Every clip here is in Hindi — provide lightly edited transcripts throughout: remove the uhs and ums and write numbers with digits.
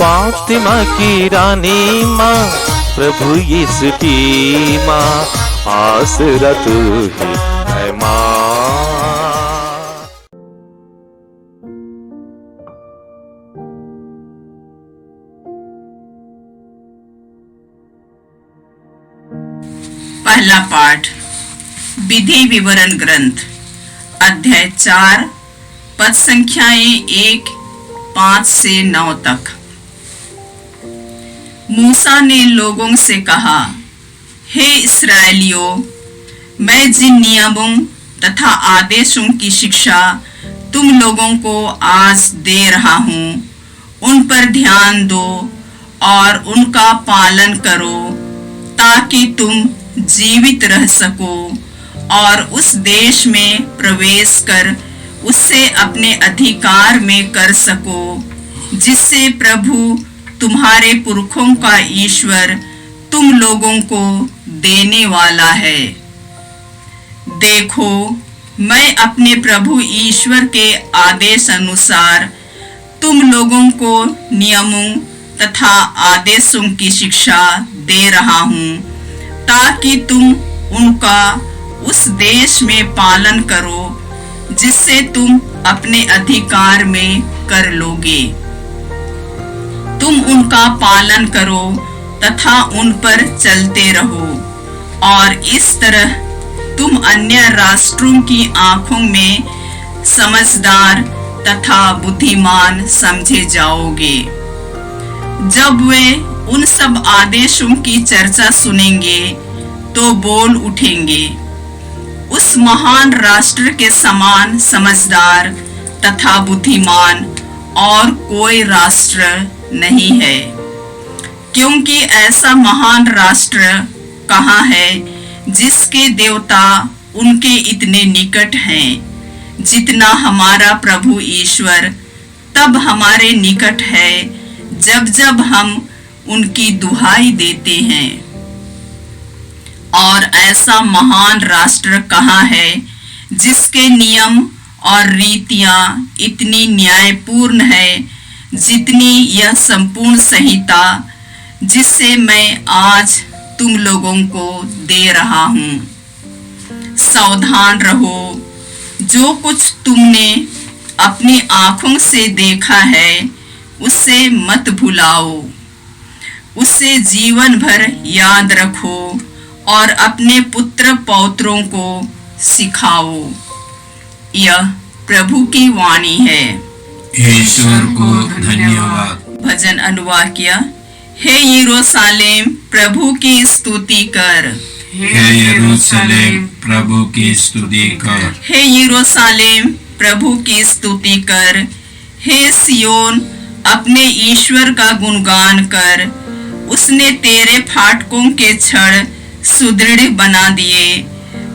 फातिमा की रानी माँ, प्रभु यीशु की माँ, आसरा तू ही है माँ। पहला पाठ विधि विवरण ग्रंथ, अध्याय 4, पद संख्याएं 1, 5 से 9 तक। मूसा ने लोगों से कहा, हे इस्राएलियों, मैं जिन नियमों तथा आदेशों की शिक्षा तुम लोगों को आज दे रहा हूँ, उन पर ध्यान दो और उनका पालन करो, ताकि तुम जीवित रह सको और उस देश में प्रवेश कर उससे अपने अधिकार में कर सको, जिससे प्रभु तुम्हारे पुरखों का ईश्वर तुम लोगों को देने वाला है। देखो, मैं अपने प्रभु ईश्वर के आदेश अनुसार तुम लोगों को नियमों तथा आदेशों की शिक्षा दे रहा हूँ, ताकि तुम उनका उस देश में पालन करो, जिससे तुम अपने अधिकार में कर लोगे। तुम उनका पालन करो तथा उन पर चलते रहो, और इस तरह तुम अन्य राष्ट्रों की आंखों में समझदार तथा बुद्धिमान समझे जाओगे। जब वे उन सब आदेशों की चर्चा सुनेंगे तो बोल उठेंगे, उस महान राष्ट्र के समान समझदार तथा बुद्धिमान और कोई राष्ट्र नहीं है, क्योंकि ऐसा महान राष्ट्र कहाँ है जिसके देवता उनके इतने निकट हैं, जितना हमारा प्रभु ईश्वर तब हमारे निकट है जब जब हम उनकी दुहाई देते हैं। और ऐसा महान राष्ट्र कहाँ है जिसके नियम और रीतियां इतनी न्यायपूर्ण है, जितनी यह संपूर्ण संहिता जिससे मैं आज तुम लोगों को दे रहा हूँ। सावधान रहो, जो कुछ तुमने अपनी आंखों से देखा है उससे मत भुलाओ, उसे जीवन भर याद रखो और अपने पुत्र पौत्रों को सिखाओ। यह प्रभु की वाणी है। ईश्वर को धन्यवाद। भजन अनुवाद किया। हे यरूशलेम, प्रभु की स्तुति कर। हे यरूशलेम, प्रभु की स्तुति कर। हे यरूशलेम, प्रभु की स्तुति कर। हे सियोन, अपने ईश्वर का गुणगान कर। उसने तेरे फाटकों के छड़ सुदृढ़ बना दिए,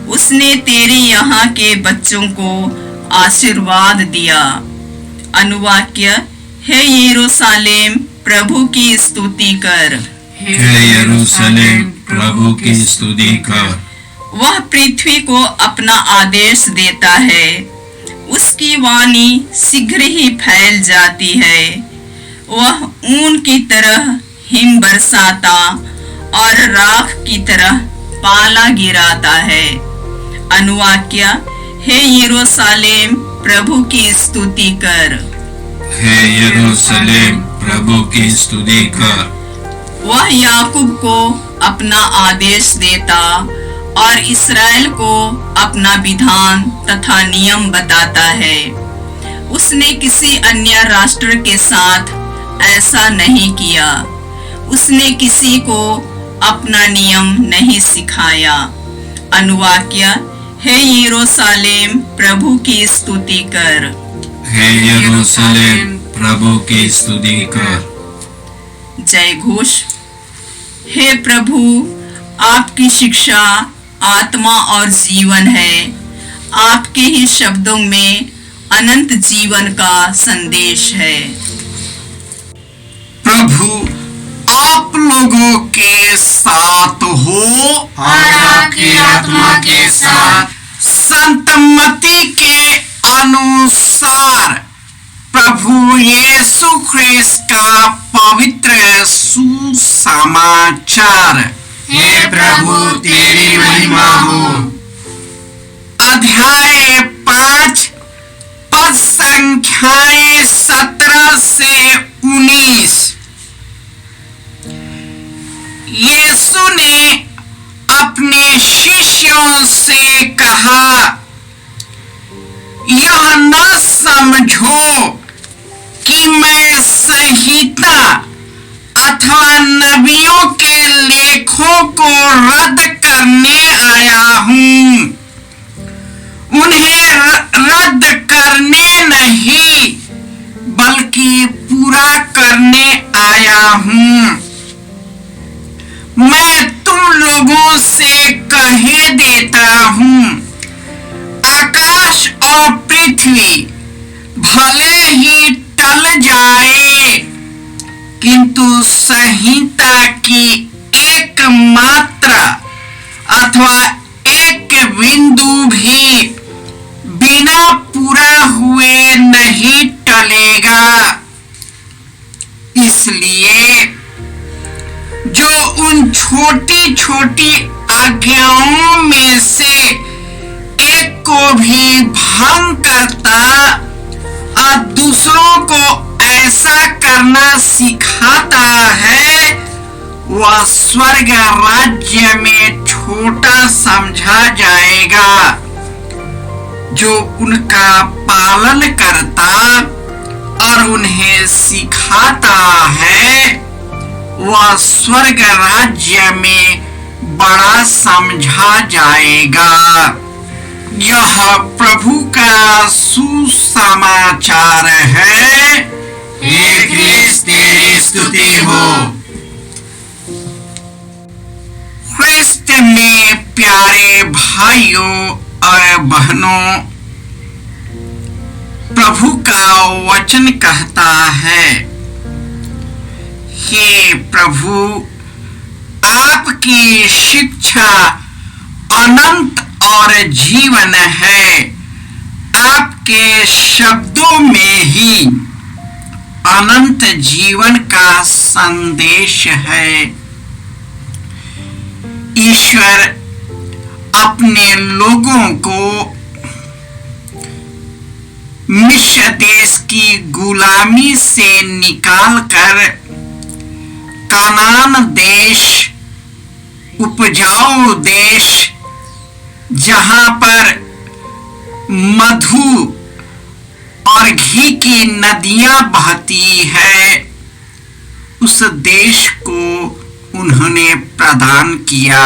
उसने तेरे यहाँ के बच्चों को आशीर्वाद दिया। अनुवाद किया। हे यरूशलेम, प्रभु की स्तुति कर। हे यरूशलेम, प्रभु की स्तुति कर। वह पृथ्वी को अपना आदेश देता है, उसकी वाणी शीघ्र ही फैल जाती है। वह ऊन की तरह हिम बरसाता और राख की तरह पाला गिराता है। अनुवाद किया। हे यरूशलेम, प्रभु की स्तुति कर। हे यरूशलेम, प्रभु की स्तुति कर। वह याकूब को अपना आदेश देता और इस्राएल को अपना विधान तथा नियम बताता है। उसने किसी अन्य राष्ट्र के साथ ऐसा नहीं किया, उसने किसी को अपना नियम नहीं सिखाया। अनुवाद किया। हे यरूशलेम, प्रभु की स्तुति कर। हे यरूशलेम, प्रभु की स्तुति कर। जय घोष। हे प्रभु, आपकी शिक्षा आत्मा और जीवन है, आपके ही शब्दों में अनंत जीवन का संदेश है। प्रभु आप लोगों के साथ हो और आपकी आत्मा के साथ। संत मत्ती के अनुसार प्रभु यीशु ख्रिस्त का पवित्र सुसमाचार। हे प्रभु तेरी महिमा हो। अध्याय 5 पद संख्याएं 17 से 19। यीशु ने अपने शिष्यों से कहा, यह न समझो कि मैं संहिता अथवा नबियों के लेखों को रद्द करने आया हूं। उन्हें रद्द करने नहीं बल्कि पूरा करने आया हूं। मैं तुम लोगों से कहे देता हूं, आकाश और पृथ्वी भले ही टल जाए, किंतु संहिता की एक मात्रा अथवा एक बिंदु भी बिना पूरा हुए नहीं टलेगा। इसलिए जो उन छोटी छोटी आज्ञाओं में से एक को भी भंग करता और दूसरों को ऐसा करना सिखाता है, वह स्वर्ग राज्य में छोटा समझा जाएगा। जो उनका पालन करता और उन्हें सिखाता है, वह स्वर्ग राज्य में बड़ा समझा जाएगा। यह प्रभु का सुसमाचार है। हे ख्रिस्त तेरी स्तुति हो। ख्रिस्त में प्यारे भाइयों और बहनों, प्रभु का वचन कहता है, हे प्रभु, आपकी शिक्षा अनंत और जीवन है। आपके शब्दों में ही अनंत जीवन का संदेश है। ईश्वर अपने लोगों को मिस्र देश की गुलामी से निकालकर कनान देश, उपजाऊ देश, जहां पर मधु और घी की नदियां बहती है, उस देश को उन्होंने प्रदान किया।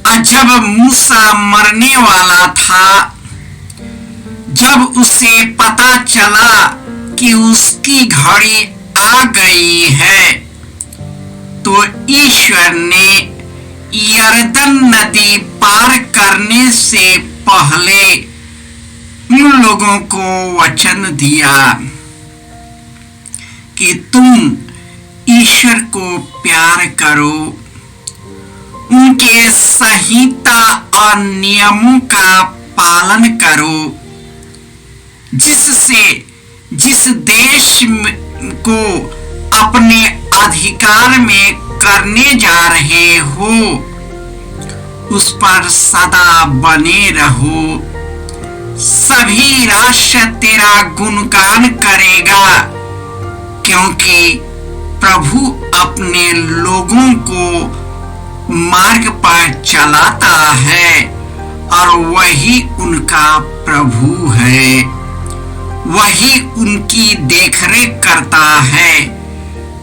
और जब मूसा मरने वाला था, जब उसे पता चला कि उसकी घड़ी आ गई है, तो ईश्वर ने यरदन नदी पार करने से पहले उन लोगों को वचन दिया कि तुम ईश्वर को प्यार करो, उनके संहिता और नियमों का पालन करो, जिससे जिस देश को अपने अधिकार में करने जा रहे हो, उस पर सदा बने रहो। सभी राष्ट्र तेरा गुणगान करेगा, क्योंकि प्रभु अपने लोगों को मार्ग पर चलाता है और वही उनका प्रभु है। वही उनकी देखरेख करता है।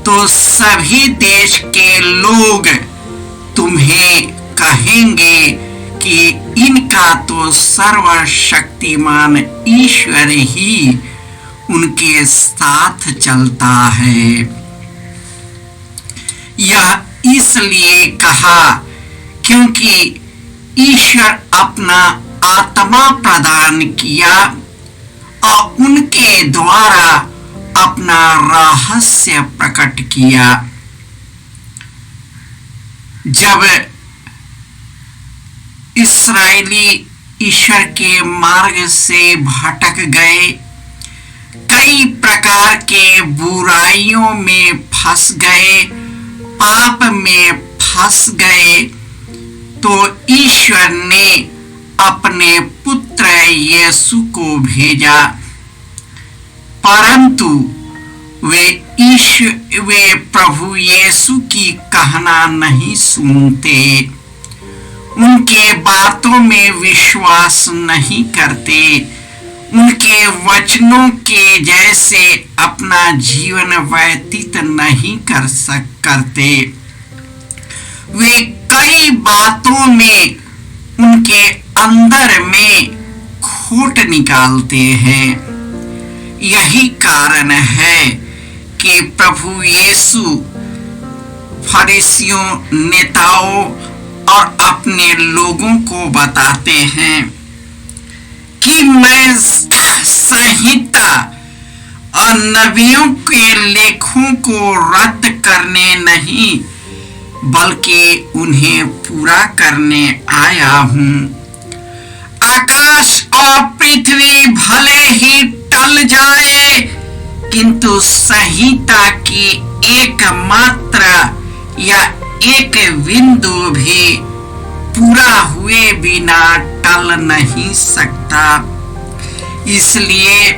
तो सभी देश के लोग तुम्हें कहेंगे कि इनका तो सर्वशक्तिमान ईश्वर ही उनके साथ चलता है। यह इसलिए कहा क्योंकि ईश्वर अपना आत्मा प्रदान किया और उनके द्वारा अपना रहस्य प्रकट किया। जब इस्राएली ईश्वर के मार्ग से भटक गए कई प्रकार के बुराइयों में फंस गए, पाप में फंस गए, तो ईश्वर ने अपने पुत्र यीशु को भेजा, परंतु वे प्रभु यीशु की कहना नहीं सुनते, उनके बातों में विश्वास नहीं करते, उनके वचनों के जैसे अपना जीवन व्यतीत नहीं करते। वे कई बातों में उनके अंदर में खोट निकालते हैं। यही कारण है कि प्रभु यीशु फरीसियों, नेताओं और अपने लोगों को बताते हैं कि मैं संहिता और नबियों के लेखों को रद्द करने नहीं, बल्कि उन्हें पूरा करने आया हूँ। आकाश और पृथ्वी भले ही टल जाए, किंतु संहिता की एक मात्रा या एक बिंदु भी पूरा हुए बिना टल नहीं सकता। इसलिए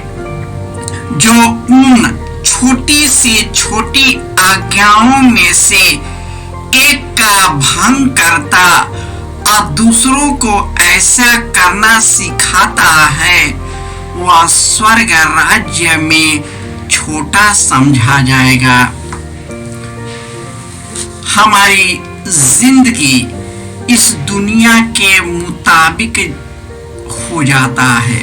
जो उन छोटी से छोटी आज्ञाओं में से एक का भंग करता और दूसरों को ऐसा करना सिखाता है, वह स्वर्ग राज्य में छोटा समझा जाएगा। हमारी जिंदगी इस दुनिया के मुताबिक हो जाता है।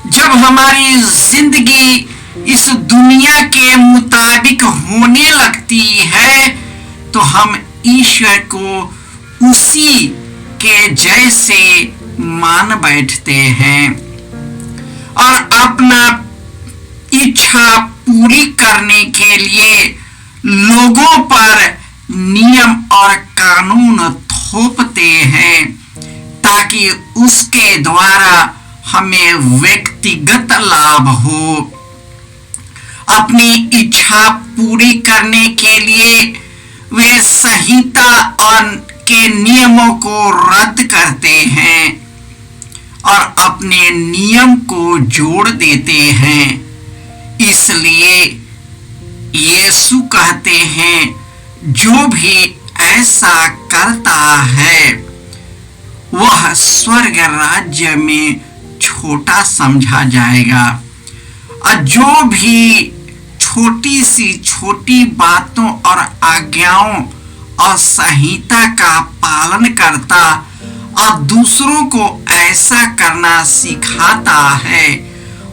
जब हमारी जिंदगी इस दुनिया के मुताबिक होने लगती है, तो हम ईश्वर को उसी के जैसे मान बैठते हैं और अपना इच्छा पूरी करने के लिए लोगों पर नियम और कानून थोपते हैं, ताकि उसके द्वारा हमें व्यक्तिगत लाभ हो। अपनी इच्छा पूरी करने के लिए वे संहिता और के नियमों को रद्द करते हैं और अपने नियम को जोड़ देते हैं। इसलिए यीशु कहते हैं, जो भी ऐसा करता है वह स्वर्ग राज्य में छोटा समझा जाएगा, और जो भी छोटी सी छोटी बातों और आज्ञाओं और संहिता का पालन करता और दूसरों को ऐसा करना सिखाता है,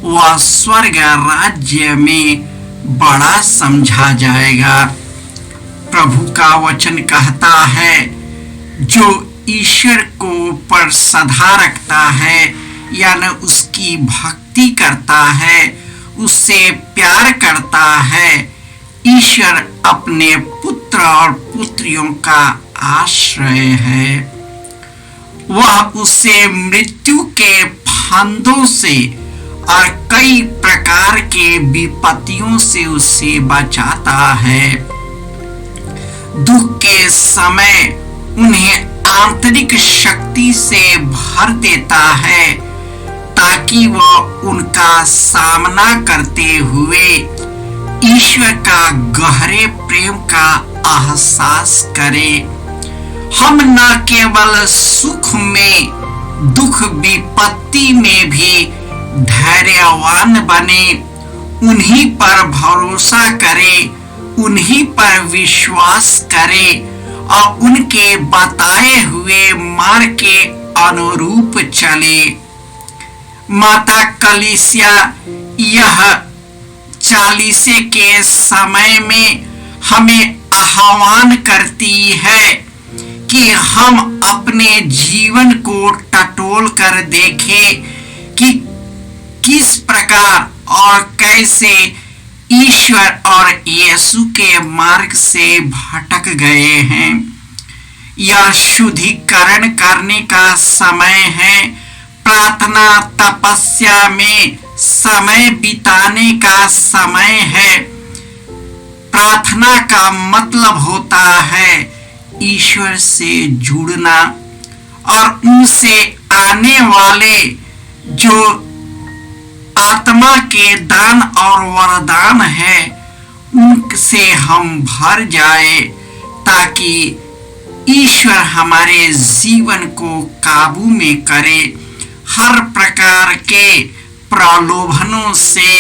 वह स्वर्ग राज्य में बड़ा समझा जाएगा। प्रभु का वचन कहता है, जो ईश्वर को पर श्रद्धा रखता है यानी उसकी भक्ति करता है, उससे प्यार करता है, ईश्वर अपने पुत्र और पुत्रियों का आश्रय है। वह उसे मृत्यु के फंदों से और कई प्रकार के विपत्तियों से उसे बचाता है। दुख के समय उन्हें आंतरिक शक्ति से भर देता है, ताकि वह उनका सामना करते हुए ईश्वर का गहरे प्रेम का एहसास करे। हम न केवल सुख में, दुख विपत्ति में भी धैर्यवान बने, उन्हीं पर भरोसा करे, उन्हीं पर विश्वास करे और उनके बताए हुए मार्ग के अनुरूप चले। माता कलीसिया यह 40 के समय में हमें आह्वान करती है कि हम अपने जीवन को टटोल कर देखें कि किस प्रकार और कैसे ईश्वर और यीशु के मार्ग से भटक गए हैं। यह शुद्धिकरण करने का समय है। प्रार्थना तपस्या में समय बिताने का समय है। प्रार्थना का मतलब होता है ईश्वर से जुड़ना और उनसे आने वाले जो आत्मा के दान और वरदान है उनसे हम भर जाए, ताकि ईश्वर हमारे जीवन को काबू में करे, हर प्रकार के प्रलोभनों से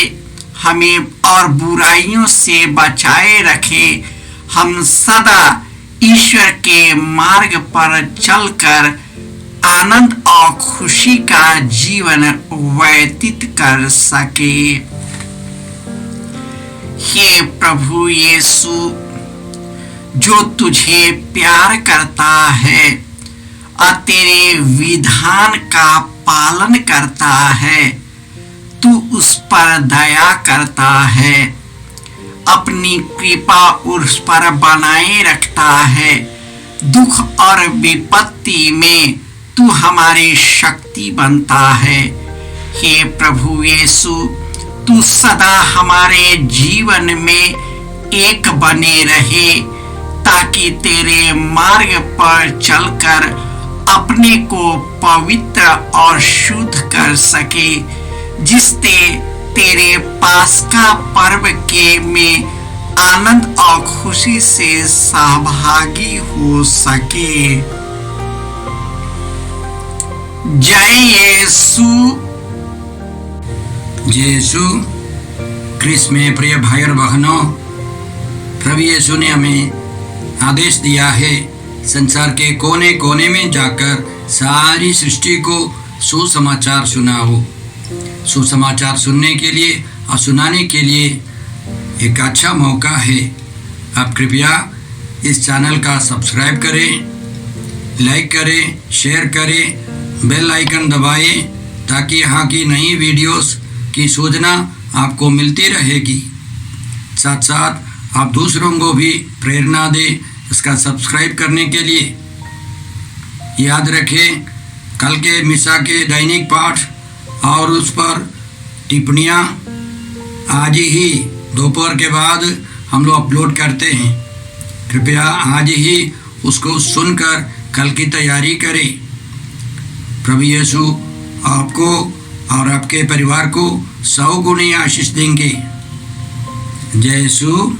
हमें और बुराइयों से बचाए रखे। हम सदा ईश्वर के मार्ग पर चलकर आनंद और खुशी का जीवन व्यतीत कर सके। हे प्रभु यीशु, जो तुझे प्यार करता है और तेरे विधान का पालन करता है, तू उस पर दया करता है, अपनी कृपा उस पर बनाए रखता है। दुख और विपत्ति में तू हमारी शक्ति बनता है। हे प्रभु यीशु, तू सदा हमारे जीवन में एक बने रहे, ताकि तेरे मार्ग पर चलकर अपने को पवित्र और शुद्ध कर सके, जिससे तेरे पास्का पर्व के में आनंद और खुशी से सहभागी हो सके। जय यीशु। यीशु क्रिस्त में प्रिय भाई और बहनों, प्रभु यीशु ने हमें आदेश दिया है संसार के कोने कोने में जाकर सारी सृष्टि को सुसमाचार सुनाओ। सुसमाचार सुनने के लिए और सुनाने के लिए एक अच्छा मौका है। आप कृपया इस चैनल का सब्सक्राइब करें, लाइक करें, शेयर करें, बेल आइकन दबाएं, ताकि यहाँ की नई वीडियोस की सूचना आपको मिलती रहेगी। साथ साथ आप दूसरों को भी प्रेरणा दें इसका सब्सक्राइब करने के लिए। याद रखें, कल के मिसा के दैनिक पाठ और उस पर टिप्पणियाँ आज ही दोपहर के बाद हम लोग अपलोड करते हैं। कृपया आज ही उसको सुनकर कल की तैयारी करें। प्रभु यीशु आपको और आपके परिवार को 100 गुनी आशीष देंगे। जय यीशु।